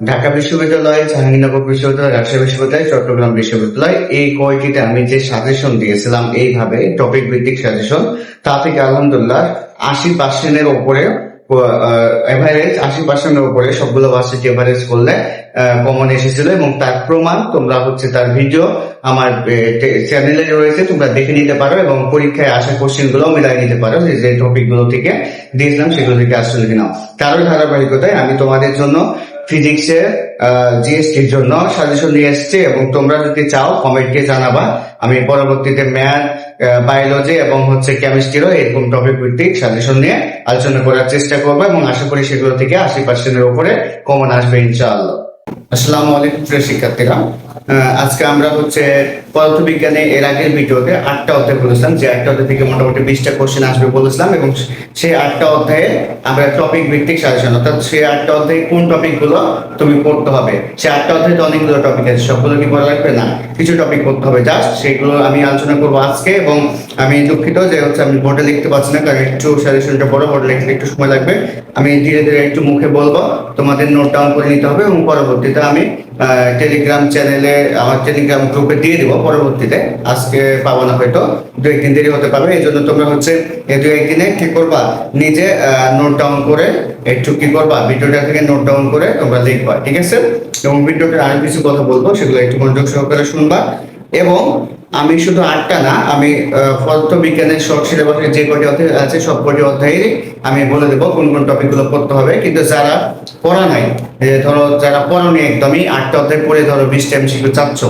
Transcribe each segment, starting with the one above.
ঢাকা বিশ্ববিদ্যালয়, জাহাঙ্গীরনগর বিশ্ববিদ্যালয়, রাজশাহী বিশ্ববিদ্যালয়, চট্টগ্রাম বিশ্ববিদ্যালয়, এই কয়টিতে আমি যে সাজেশন দিয়েছিলাম এইভাবে টপিক ভিত্তিক সাজেশন, তা থেকে আলহামদুলিল্লাহ 80% উপরে এভারেজ, 80% উপরে সবগুলো ভার্সিটি এভারেজ করলে কমন এসেছিল। এবং তার প্রমাণ তোমরা তার ভিডিও আমার চ্যানেলে রয়েছে, তোমরা দেখে নিতে পারো এবং পরীক্ষায় আসা কোশ্চেন গুলো মিলাই নিতে পারো যে টপিক গুলো থেকে দিয়েছিলাম সেগুলো থেকে আসলে কিনা। তারও ধারাবাহিকতায় আমি তোমাদের জন্য ফিজিক্সের জিএসটির জন্য সাজেশন নিয়ে এসেছি এবং তোমরা যদি চাও কমেন্টে জানাবা। আমি পরবর্তীতে ম্যাথ, বায়োলজি এবং কেমিস্ট্রিরও এরকম টপিক ভিত্তিক সাজেশন নিয়ে আলোচনা করার চেষ্টা করবো এবং আশা করি সেগুলো থেকে 80%-এর উপরে কমন আসবে ইনশাআল্লাহ। আসসালামু আলাইকুম প্রিয় শিক্ষার্থীরা, আজকে আমরা পদার্থবিজ্ঞানে এর আগের ভিডিওতে 8টা অধ্যায় বলেছিলাম, যে 8টা অধ্যায় থেকে মোটামুটি 20টা কোশ্চেন আসবে বলেছিলাম এবং সেই 8টা অধ্যায়ে আমরা টপিক ভিত্তিক সাজেশন, অর্থাৎ সেই 8টা অধ্যায়ে কোন টপিক গুলো তুমি পড়তে হবে। সেই 8টা অধ্যায়ে তো অনেকগুলো টপিক আছে, সবগুলো কি পড়া লাগবে না, কিছু টপিক পড়তে হবে জাস্ট, সেগুলো আমি আলোচনা করবো আজকে। এবং আমি দুঃখিত যে আমি বোর্ডে লিখতে পারছি না, কারণ একটু সাজেশনটা বড়, বোর্ডে লিখতে একটু সময় লাগবে। আমি ধীরে ধীরে একটু মুখে বলবো, তোমাদের নোট ডাউন করে নিতে হবে এবং পরবর্তীতে আমি টেলিগ্রাম চ্যানেলে, আমার টেলিগ্রাম গ্রুপে দিয়ে দিব পরবর্তীতে। আজকে পাবো না, হয়তো 2-1 দিন দেরি হতে পারে। এই জন্য তোমরা এই 2-1 দিনে কি করবা, নিজে নোট ডাউন করে একটু কি করবা, ভিডিওটা থেকে নোট ডাউন করে তোমরা লিখবা, ঠিক আছে? এবং ভিডিওতে আরো কিছু কথা বলবো, সেগুলো একটু মনোযোগ সহকারে শুনবা। এবং আমি শুধু 8টা না, আমি পদার্থবিজ্ঞানের শর্ট সিলেবাসে যে কয়টি অধ্যায় আছে সব কয়টি অধ্যায়ে আমি বলে দেবো কোন কোন টপিক গুলো পড়তে হবে। কিন্তু যারা পড়া নাই, ধরো যারা পড়ানি একদমই 8টা অধ্যায় পড়ে ধরো 20টা এমসিকিউ চাচ্ছ,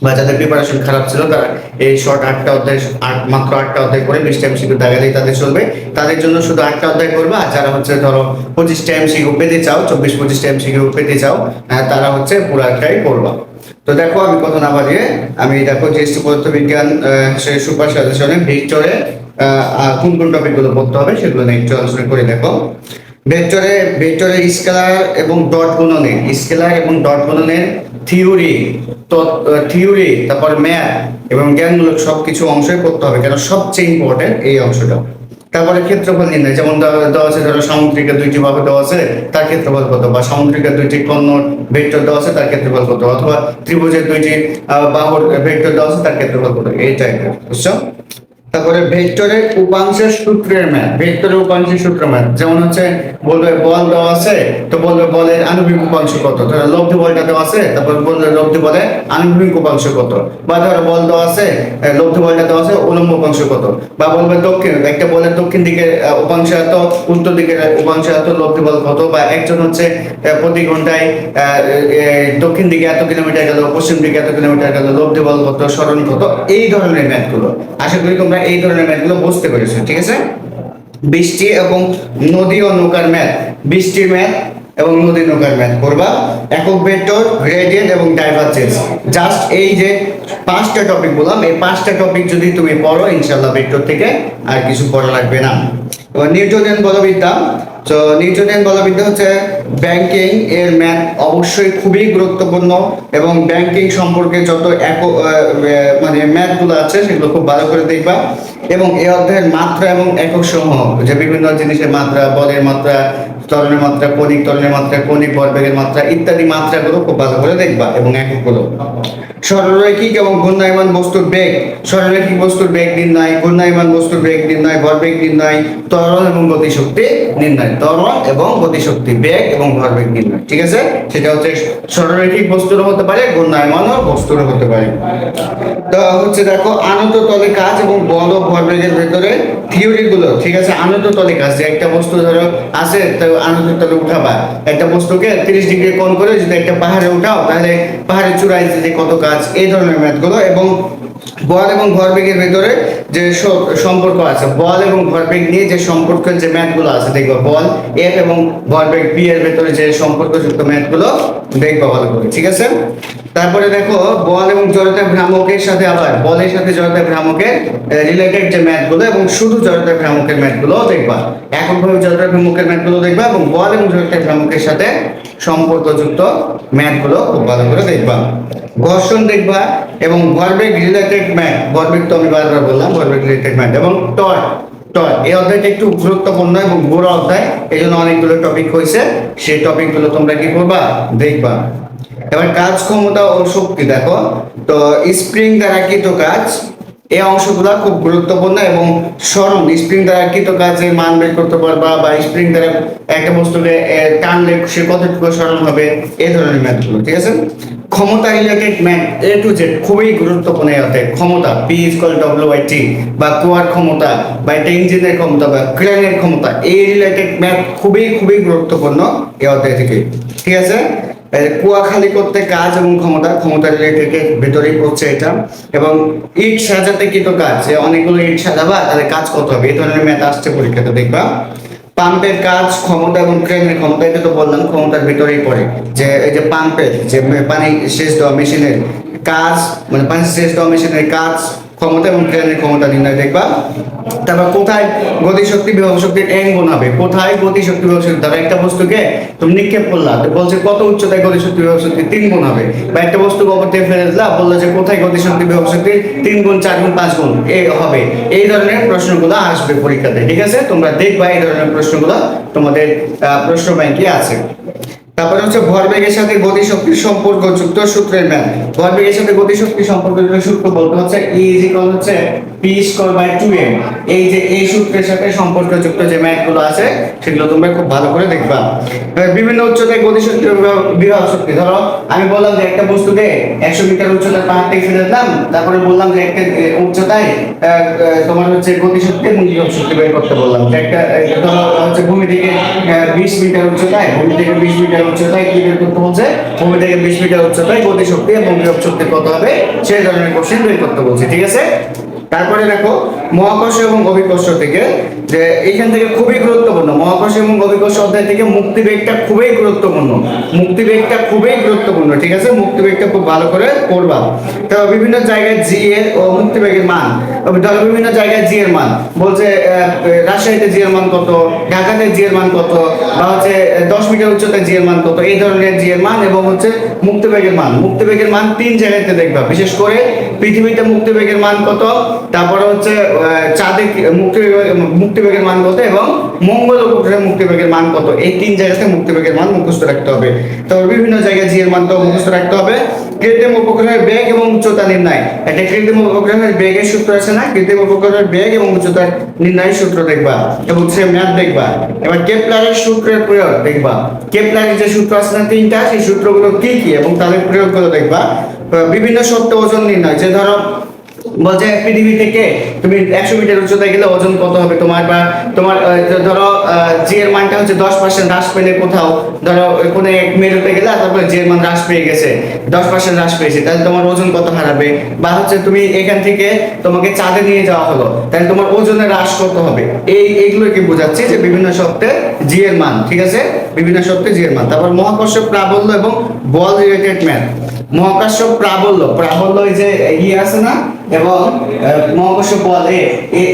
বা যাদের প্রিপারেশন খারাপ ছিল, তারা এই শর্ট 8টা অধ্যায়, মাত্র 8টা অধ্যায় করে 20টা এমসিকিউ দাগালেই তাদের চলবে। তাদের জন্য শুধু 8টা অধ্যায় করবে। আর যারা ধরো 25টা এমসিকিউ পেতে চাও, 24-25টা এমসিকিউ পেতে চাও, তারা পুরাটাই করবা। তো দেখো, আমি কথা না বাড়িয়ে আমি জিএসটি পদার্থবিজ্ঞান সেই সুপার সাজেশনে ভেক্টরে কোন কোন টপিক গুলো পড়তে হবে সেগুলো নিয়ে একটু আলোচনা করে দেখো। ভেক্টরে স্কেলার এবং ডট গুণনের থিওরি, তারপর ম্যাথ এবং জ্ঞানমূলক সবকিছু অংশই পড়তে হবে, কেন সবচেয়ে ইম্পর্টেন্ট এই অংশটা। তারপরে ক্ষেত্রফল নির্ণয়, যেমন দেওয়া আছে ধরো সামুদ্রিকের 2টি বাহু দেওয়া আছে, তার ক্ষেত্রফল কত, বা সামুদ্রিকের 2টি কর্ণর ভেক্টর দেওয়া আছে, তার ক্ষেত্রফল কত, অথবা ত্রিভুজের 2টি বাহুর ভেক্টর দেওয়া আছে, তার ক্ষেত্রফল কত, এই টাইপের, বুঝছো? তারপরে ভেক্টরের উপাংশের সূত্রের ম্যাথ, যেমন বলবে বল দেওয়া আছে, তো বলবে বলের আণবিক উপাংশ কত, ধরো লব্ধি বলটা দেওয়া আছে, তারপর বলবে লব্ধি বলের আণবিক উপাংশ কত, বা ধরো বল দেওয়া আছে, লব্ধি বলটা দেওয়া আছে, উলম্ব উপাংশ কত, বা বলবে একটা বলের দক্ষিণ দিকের উপাংশ এত, উত্তর দিকের উপাংশ এত, লব্ধি বল কত, বা একজন প্রতি ঘন্টায় দক্ষিণ দিকে এত কিলোমিটার গেল, পশ্চিম দিকে এত কিলোমিটার গেল, লব্ধি বল কত, সরণ কত, এই ধরনের ম্যাথগুলো। আশা করি তোমরা এই ধরনের ম্যাথগুলো বুঝতে পেরেছো, ঠিক আছে? বৃষ্টি এবং নদী ও নৌকার ম্যাথ, বৃষ্টির ম্যাথ এবং নদী নৌকার ম্যাথ করবা। একক ভেক্টর, গ্রেডিয়েন্ট এবং ডাইভারজেন্স, জাস্ট এই যে 5টা টপিক বললাম, এই 5টা টপিক যদি তুমি পড়ো, ইনশাআল্লাহ ভেক্টর থেকে আর কিছু পড়া লাগবে না। এবার নিউটনিয়ান বলবিদ্যা, তো নিউটনিয়ান বলবিদ্যা ব্যাংকিং এর ম্যাথ অবশ্যই খুবই গুরুত্বপূর্ণ এবং ব্যাংকিং সম্পর্কে যত ম্যাথ গুলো আছে সেগুলো খুব ভালো করে দেখবা। এবং এই অধ্যায়ের মাত্রা এবং একক সমূহ, যে বিভিন্ন জিনিসের মাত্রা, বলের মাত্রা, ত্বরণের মাত্রা, কণিক ভরবেগের মাত্রা ইত্যাদি মাত্রাগুলো খুব ভালো করে দেখবা এবং এককগুলো। সরলরৈখিক এবং ঘূর্ণায়মান বস্তুর বেগ, সরলরৈখিক বস্তুর বেগ নির্ণয়, ঘূর্ণায়মান বস্তুর বেগ নির্ণয়, ভরবেগ নির্ণয়, ত্বরণ এবং গতিশক্তি নির্ণয়, বেগ এবং ভরবেগ নির্ণয়, ঠিক আছে? সেটা সরলরৈখিক বস্তুরও হতে পারে, ঘূর্ণায়মান বস্তুরও হতে পারে। তো দেখো, আনত তলে কাজ এবং বল ও ভরবেগের ভেতরে থিওরি গুলো, ঠিক আছে? আনত তলে কাজ, যে একটা বস্তু ধরো আছে, তো আনত তলে উঠাবা, একটা বস্তুকে 30 ডিগ্রি কোণ করে যদি একটা পাহাড়ে উঠাও, তাহলে পাহাড়ের চূড়ায় কত কাজ, এই ধরনের ম্যাথগুলো। এবং বল এবং ভরবেগের ভেতরে যে সম্পর্ক আছে, বল এবং ভরবেগ নিয়ে যে সম্পর্কের যে ম্যাথগুলো আছে দেখবো, বল এফ এবং ভরবেগ বি এর ভেতরে যে সম্পর্কযুক্ত ম্যাথগুলো দেখবো ভালো করে, ঠিক আছে? তারপরে দেখো, বল এবং জড়তা ভ্রামকের সাথে, আবার বলের সাথে জড়তা ভ্রামকের রিলেটেড যে ম্যাথগুলো, এবং শুধু জড়তা ভ্রামকের ম্যাথগুলো দেখবা, এককভাবে জড়তা ভ্রামকের ম্যাথগুলো দেখবা, এবং বল এবং জড়তা ভ্রামকের সাথে সম্পর্কযুক্ত ম্যাথগুলো খুব ভালো করে দেখবা। ঘর্ষণ দেখবা এবং ভরবেগ রিলেটেড ম্যাথ, ভরবেগ তো আমি বারবার বললাম, ভরবেগ রিলেটেড ম্যাথ, এবং টর্ক, এই অধ্যায়টা একটু গুরুত্বপূর্ণ এবং বড় অধ্যায়, এই জন্য অনেকগুলো টপিক হয়েছে, সেই টপিকগুলো তোমরা কি করবা, দেখবা। এবার কাজ, ক্ষমতা ও শক্তি দেখো। তো স্প্রিং দ্বারা কৃত কাজ, এই অংশগুলো খুব গুরুত্বপূর্ণ এবং সরল। স্প্রিং দ্বারা কৃত কাজের মান বের করতে পারবা, বা স্প্রিং দ্বারা একটা বস্তুকে টানলে সে কতটুকু সরল হবে, এই ধরনের ম্যাথগুলো, ঠিক আছে। ক্ষমতা related math A to Z খুবই গুরুত্বপূর্ণ এই অধ্যায়। ক্ষমতা P=W/T, বা কুয়ার ক্ষমতা, বা একটা ইঞ্জিনের ক্ষমতা, বা ক্রেনের ক্ষমতা, এই রিলেটেড ম্যাথ খুবই খুবই গুরুত্বপূর্ণ এই অধ্যায় থেকে, ঠিক আছে। কুয়া খালি করতে কাজ এবং ক্ষমতা রিলেটেড ভেতরেই পড়ছে এটা। এবং ইট সাজাতে কৃত কাজ, যে অনেকগুলো ইট সাজাবা তাহলে কাজ কত হবে, এই ধরনের ম্যাথ আসছে পরীক্ষাতে, দেখবা। পাম্পের কাজ, ক্ষমতা এবং ক্রেনের ক্ষমতা, এটা তো বললাম ক্ষমতার ভিতরেই পড়ে। যে এই যে পাম্পের, যে পানি সেচ দেওয়া মেশিনের কাজ, মানে পানি সেচ দেওয়া মেশিনের কাজ, ক্ষমতা এবং ক্রেনের ক্ষমতা নির্ণয়, দেখবা। তারপর কোথায় গতিশক্তি বিভব শক্তির n গুণ হবে, কোথায় গতিশক্তি বিভব শক্তি, ধরো একটা বস্তুকে তুমি নিক্ষেপ করলা, তো বলছে কত উচ্চতায় গতিশক্তি বিভব শক্তি 3 গুণ হবে। বা একটা বস্তু উপর থেকে ফেলে দিলা, বললো যে কোথায় গতিশক্তি বিভব শক্তি 3 গুণ, 4 গুণ, 5 গুণ এই হবে। এই ধরনের প্রশ্নগুলো আসবে পরীক্ষাতে, ঠিক আছে। তোমরা দেখবা এই ধরনের প্রশ্নগুলো তোমাদের প্রশ্ন ব্যাংকে আছে। তারপরে হচ্ছে ভরবেগের সাথে গতিশক্তির সম্পর্কযুক্ত সূত্রের ম্যাথ। ভরবেগের সাথে গতিশক্তির সম্পর্কযুক্ত সূত্র বলতে হচ্ছে হচ্ছে p²/2m। এই যে এই সূত্রের সাথে সম্পর্কযুক্ত যে ম্যাথগুলো আছে সেগুলো তোমরা খুব ভালো করে দেখবা। বিভিন্ন উচ্চতায় গতিশক্তি বিভব শক্তি, ধরো আমি বললাম যে একটা বস্তুকে 100 মিটার উচ্চতায় পাহাড় থেকে ফেলে দিলাম, তারপরে বললাম যে একটা উচ্চতায় তোমার হচ্ছে গতিশক্তি এবং বিভব শক্তি বের করতে বললাম। যে একটা ধরো হচ্ছে ভূমি থেকে 20 মিটার উচ্চতায়, ভূমি থেকে 20 মিটার উচ্চতায় কি বের করতে বলছে, ভূমি থেকে 20 মিটার উচ্চতায় গতিশক্তি এবং বিভব শক্তি কত হবে, সেই ধরনের কোশ্চেন বের করতে বলছে, ঠিক আছে। তারপরে দেখো মহাকর্ষ এবং অভিকর্ষ থেকে, যে এখান থেকে খুবই গুরুত্বপূর্ণ মহাকর্ষ এবং অভিকর্ষ অধ্যায় থেকে মুক্তিবেগটা খুবই গুরুত্বপূর্ণ, মুক্তিবেগটা খুবই গুরুত্বপূর্ণ, ঠিক আছে। মুক্তিবেগটা খুব ভালো করে পড়বা। তো বিভিন্ন জায়গায় জি এর ও মুক্তিবেগের মান, ধরো বিভিন্ন জায়গায় জি এর মান বলছে, রাজশাহীতে জি এর মান কত, ঢাকাতে জি এর মান কত, বা হচ্ছে 10 মিটার উচ্চতায় জি এর মান কত, এই ধরনের জি এর মান এবং হচ্ছে মুক্তিবেগের মান। মুক্তিবেগের মান 3 জায়গাতে দেখবা, বিশেষ করে পৃথিবীতে মুক্তিবেগের মান কত, তারপরে হচ্ছে চাঁদে মুক্তিবেগের মান কত, এবং মঙ্গল উপগ্রহে মুক্তিবেগের মান কত, এই 3 জায়গাতে মুক্তিবেগের মান মুখস্থ রাখতে হবে। তারপর বিভিন্ন জায়গায় জি এর মান তো মুখস্থ রাখতে হবে। কৃত্রিম উপগ্রহের বেগ এবং উচ্চতা নির্ণয়, একটা কৃত্রিম উপগ্রহের বেগের সূত্র আছে না, কৃত্রিম উপগ্রহের বেগ এবং উচ্চতা নির্ণয়ের সূত্র দেখবা এবং সে ম্যাথ দেখবা। এবার কেপলারের সূত্রের প্রয়োগ দেখবা, কেপলারের যে সূত্র আছে না 3টা, সেই সূত্রগুলো কি কি এবং তাদের প্রয়োগগুলো দেখবা। বিভিন্ন সত্য ওজন নির্ণয়, যে ধরো বলছে পৃথিবী থেকে তুমি 100 মিটার উচ্চতায় গেলে ওজন কত হবে তোমার, বা তোমার ধরো জি এর মানটা হচ্ছে 10% হ্রাস পেলে কোথাও, ধরো কোনো এক মেরুতে গেলে তারপরে জি এর মান হ্রাস পেয়ে গেছে, 10% হ্রাস পেয়েছে, তাহলে তোমার ওজন কত হারাবে। বা হচ্ছে তুমি এখান থেকে তোমাকে চাঁদে নিয়ে যাওয়া হলো, তাহলে তোমার ওজনের হ্রাস কত হবে। এইগুলোকে বোঝাচ্ছি যে বিভিন্ন শর্তে জি এর মান, ঠিক আছে, বিভিন্ন শর্তে জি এর মান। তারপর মহাকর্ষ প্রাবল্য এবং বল রিলেটেড ম্যাথ। মহাকর্ষ প্রাবল্য, এই যে আছে না, এবং মহাকর্ষ বল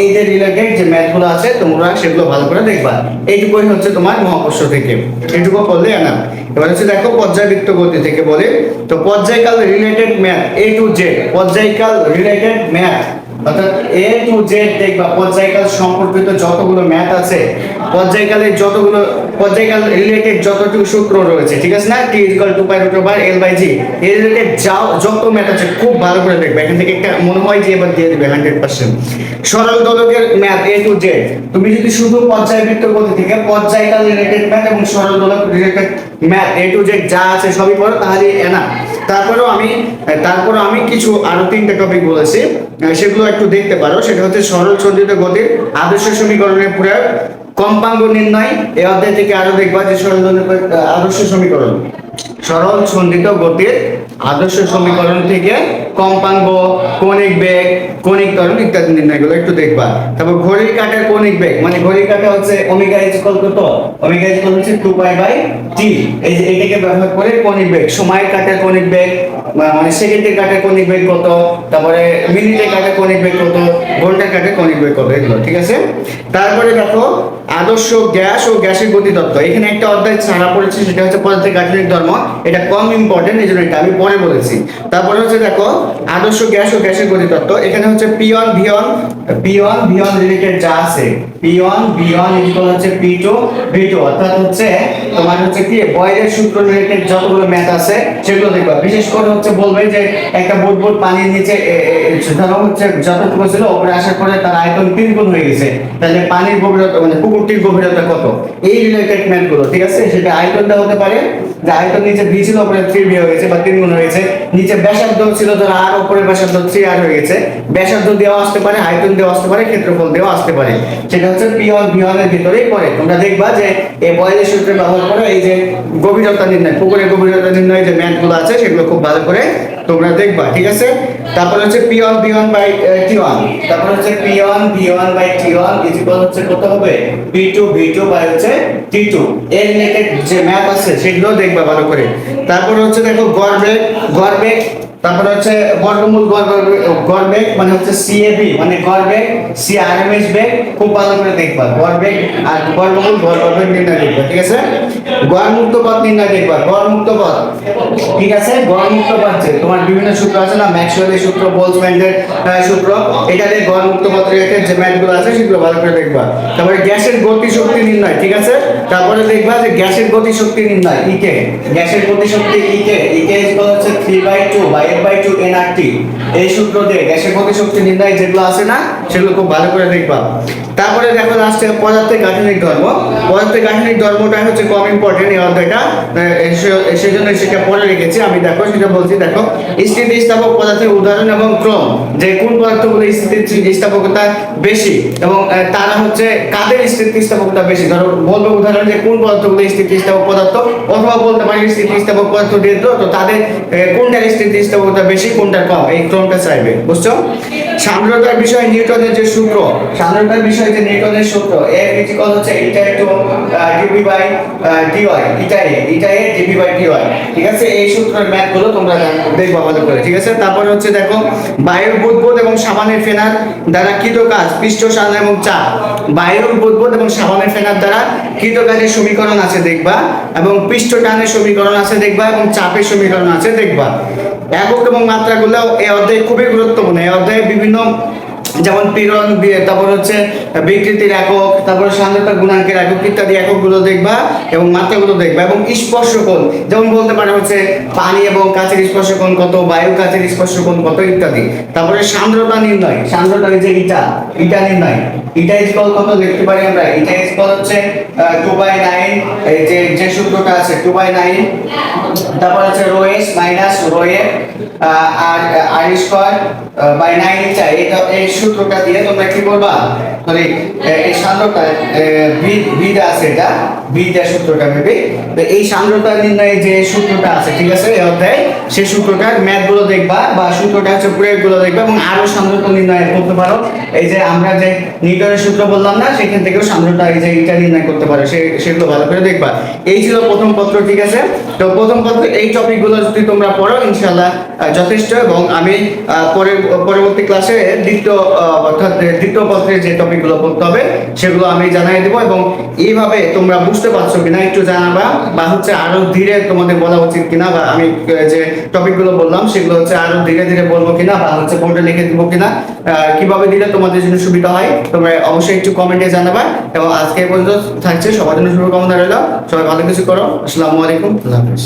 এই যে রিলেটেড যে ম্যাথগুলো আছে তোমরা সেগুলো ভালো করে দেখবা। এইটুকুই হচ্ছে তোমার মহাকর্ষ থেকে, এইটুকু করলে না। এবার হচ্ছে দেখো পর্যায়বৃত্ত গতি থেকে বলে, তো পর্যায়কাল related math A to Z, পর্যায়কাল related math অর্থাৎ এ টু জেড দেখবা। পর্যায়কাল সম্পর্কিত যতগুলো ম্যাথ আছে, পর্যায়কালের যতগুলো পর্যায়কাল রিলেটেড যতটুকু সূত্র রয়েছে, ঠিক আছে না, T=π√L/G, এর রিলেটেড যত ম্যাথ আছে খুব ভালো করে দেখবে। এখান থেকে একটা মনে হয় যে এবার দিয়ে দিবে 100%। সরল দোলকের ম্যাথ এ টু জেড, তুমি যদি শুধু পর্যায়বৃত্ত গতি থেকে পর্যায়কাল রিলেটেড ম্যাথ এবং সরল দোলক related math A to Z যা আছে সবই পড়ো, তাহলে না। তারপরেও আমি কিছু আরো 3টা টপিক বলেছি, সেগুলো একটু দেখতে পারো। সেটা হচ্ছে সরল সঞ্চিত গতির আদর্শ সমীকরণের প্রয়োগ, কম্পাঙ্ক নির্ণয়। এই অধ্যায় থেকে আরো দেখবা যে আদর্শ সমীকরণ, সরল সঞ্চিত গতির আদর্শ সমীকরণ থেকে কম্পাঙ্ক, কৌণিক বেগ, কৌণিক ত্বরণ ইত্যাদি নির্ণয়গুলো একটু দেখবা। তারপর ঘড়ির কাঁটার কৌণিক বেগ, মানে ঘড়ির কাঁটা হচ্ছে ওমেগা হচ্ছে 2π/T, এই যে এটাকে ব্যবহার করে কৌণিক বেগ, সময়ের কাঁটার কৌণিক বেগ, মানে সেকেন্ডে কাটে কৌণিক বেগ কত, তারপরে মিনিটে কাটে কৌণিক বেগ কত, ঘন্টায় কাটে কৌণিক বেগ কত, এগুলো ঠিক আছে। তারপরে দেখো আদর্শ গ্যাস ও গ্যাসের গতিতত্ত্ব, এখানে একটা অধ্যায় ছাড়া পড়েছে, সেটা হচ্ছে পদার্থের গাঠনিক ধর্ম, এটা কম ইম্পর্টেন্ট, এই জন্য এটা আমি পরে বলেছি। তারপরে হচ্ছে দেখো আদর্শ গ্যাস ও গ্যাসের গতিতত্ত্ব, এখানে হচ্ছে P1 V1 রিলেটেড যা আছে, P1 V1 ইকুয়াল হচ্ছে P2 V2, অর্থাৎ হচ্ছে তোমার হচ্ছে কি বয়েলের সূত্র রিলেটেড যতগুলো ম্যাথ আছে সেগুলো দেখবা। বিশেষ করে হচ্ছে বলবে যে একটা বুদবুদ পানির নিচে ধরো হচ্ছে যতটুকু ছিল উপরে আসার পরে তার আয়তন 3 গুণ হয়ে গেছে, তাহলে পানির গভীরতা মানে পুকুরটির গভীরতা কত, এই রিলেটেড ম্যাথ গুলো ঠিক আছে। সেটা আয়তনটা হতে পারে যে আয়তন নিচে ভি ছিল উপরে 3v হয়ে গেছে বা 3 গুণ হয়ে গেছে, নিচে ব্যাসার্ধ ছিল ধরো আর উপরে ব্যাসার্ধ 3r হয়ে গেছে, ব্যাসার্ধ দেওয়া আসতে পারে, আয়তন দেওয়া আসতে পারে, ক্ষেত্রফল দেওয়া আসতে পারে, সেটা হচ্ছে P1 V1 এর ভিতরেই পড়ে। তোমরা দেখবা যে এই বয়েলের সূত্র ব্যবহার করে এই যে গভীরতা নির্ণয়, পুকুরের গভীরতা নির্ণয় যে ম্যাথ গুলো আছে সেগুলো খুব ভালো করে তোমরা দেখবা ঠিক আছে। তারপর হচ্ছে P1 V1 বাই T1, তারপর হচ্ছে P1 V1 by T1 equal হচ্ছে কত হবে P2 V2 বাই হচ্ছে T2, এর রিলেটেড যে ম্যাথ আছে সেগুলো দেখবা ভালো করে। তারপর হচ্ছে দেখো গড় বেগ, তারপর হচ্ছে বর্গমূল গড় বেগ মানে হচ্ছে CAB মানে গড় বেগ, CRMS বেগ, খুব ভালো করে দেখবা গড় বেগ আর বর্গমূল গড় বেগ নির্ণয় দেখবা ঠিক আছে। গড় মুক্ত পথ নির্ণয় দেখবা, গড় মুক্ত পথ ঠিক আছে। গড় মুক্ত পথ যে তোমার বিভিন্ন সূত্র আছে না, ম্যাক্সওয়েলের সূত্র, বোলজম্যানের সূত্র, এটাতে গড় মুক্ত পথ রিলেটেড যে ম্যাথগুলো আছে সেগুলো ভালো করে দেখবা। তারপরে গ্যাসের গতি শক্তি নির্ণয় ঠিক আছে। তারপরে দেখবা যে গ্যাসের গতি শক্তি নির্ণয় ইকে, গ্যাসের গতি শক্তি ইকে ইকুয়াল হচ্ছে 3/2 বাই F/2 nRT, এই সূত্র দিয়ে গ্যাসের গতি শক্তি নির্ণয় যেগুলো আছে না সেগুলো খুব ভালো করে দেখবা। তারপরে দেখো লাস্টে পদার্থের গাঠনিক ধর্ম, পদার্থের গাঠনিক ধর্মটা হচ্ছে কম ইম্পর্টেন্ট এই অধ্যায়টা, সেজন্য সেটা পড়ে রেখেছি আমি। দেখো সেটা বলছি, দেখো স্থিতিস্থাপক পদার্থের উদাহরণ এবং ক্রম, যে কোন পদার্থগুলো স্থিতিস্থাপকতা বেশি এবং তারা হচ্ছে কাদের স্থিতিস্থাপকতা বেশি, ধরো বলবো উদাহরণ যে কোন পদার্থগুলো স্থিতিস্থাপক পদার্থ, অথবা বলতে পারি স্থিতিস্থাপক পদার্থ দিয়ে তো তাদের কোনটার স্থিতিস্থাপকতা বেশি কোনটার কম, এই ক্রমটা চাইবে বুঝছো। সান্দ্রতার বিষয় নিউটনের যে সূত্র, সান্দ্রতার বিষয় যে নিউটনের সূত্র F ইকুয়াল হচ্ছে এটা টু dv বাই dy, এটা এ dv বাই dy ঠিক আছে। এই সূত্রের ম্যাথ গুলো তোমরা দেখবা ভালো করে ঠিক আছে। তারপরে হচ্ছে দেখো বায়ুর বুদবুদ এবং সাবানের ফেনার দ্বারা কৃত কাজ, পৃষ্ঠ টান এবং চাপ, বায়ুর বুদবুদ এবং সাবানের ফেনার দ্বারা কৃত কাজের সমীকরণ আছে দেখবা, এবং পৃষ্ঠ টানের সমীকরণ আছে দেখবা, এবং চাপের সমীকরণ আছে দেখবা। একক এবং মাত্রাগুলো এই অধ্যায়ে খুবই গুরুত্বপূর্ণ। এই অধ্যায়ে বিভিন্ন যেমন পীড়ন, তারপর হচ্ছে বিকৃতির একক, তারপর সান্দ্রতা গুণাঙ্কের একক ইত্যাদি এককগুলো দেখবা এবং মাত্রাগুলো দেখবা। এবং স্পর্শ কোণ, যেমন বলতে পারে হচ্ছে পানি এবং কাচের স্পর্শ কোণ কত, বায়ু কাচের স্পর্শ কোণ কত ইত্যাদি। তারপরে সান্দ্রতা নির্ণয়, সান্দ্রতা যে ইটা নির্ণয়, ইটা ইকুয়াল কত লিখতে পারি আমরা, ইটা ইকুয়াল হচ্ছে 2/9, এই যে সূত্রটা আছে 2/9, তারপর হচ্ছে row s minus row a আর r স্কয়ার বাই 9 ইটা, এটা এই সূত্রটা দিয়ে তোমরা কি করবা, সরি এই সান্দ্রতা ভি দা আছে, এটা ভি দা সূত্রটা মেবি, তো এই সান্দ্রতা নির্ণয়ে যে সূত্রটা আছে ঠিক আছে এই অধ্যায়ে, সেই সূত্রটার ম্যাথ গুলো দেখবা বা সূত্রটা হচ্ছে প্রয়োগ গুলো দেখবা, এবং আরো সান্দ্রতা নির্ণয় করতে পারো। এই যে আমরা যে নিউটনের সূত্র বললাম না, সেখান থেকেও সান্দ্রতা এই যে এটা নির্ণয় করতে পারো, সেগুলো ভালো করে দেখবা। এই ছিল প্রথম পত্র ঠিক আছে। তো প্রথম পত্র এই টপিকগুলো যদি তোমরা পড়ো ইনশাআল্লাহ যথেষ্ট, এবং আমি পরবর্তী ক্লাসে দ্বিতীয় পত্রের যে টপিকগুলো পড়তে হবে সেগুলো আমি জানাই দেবো, এবং এইভাবে তোমরা বুঝতে পারছো কিনা একটু জানাবা, বা হচ্ছে আরো ধীরে তোমাদের বলা উচিত কিনা, বা আমি যে টপিকগুলো বললাম সেগুলো হচ্ছে আরো ধীরে ধীরে বলবো কিনা, বা হচ্ছে বোর্ডে লিখে দিব কিনা, কিভাবে দিলে তোমাদের জন্য সুবিধা হয় তোমরা অবশ্যই একটু কমেন্টে জানাবা। এবং আজকে পর্যন্ত থাকছে, সবার জন্য শুভকামনা রইল, সবাই ভালো কিছু করো। আসসালামু আলাইকুম, আল্লাহ হাফেজ।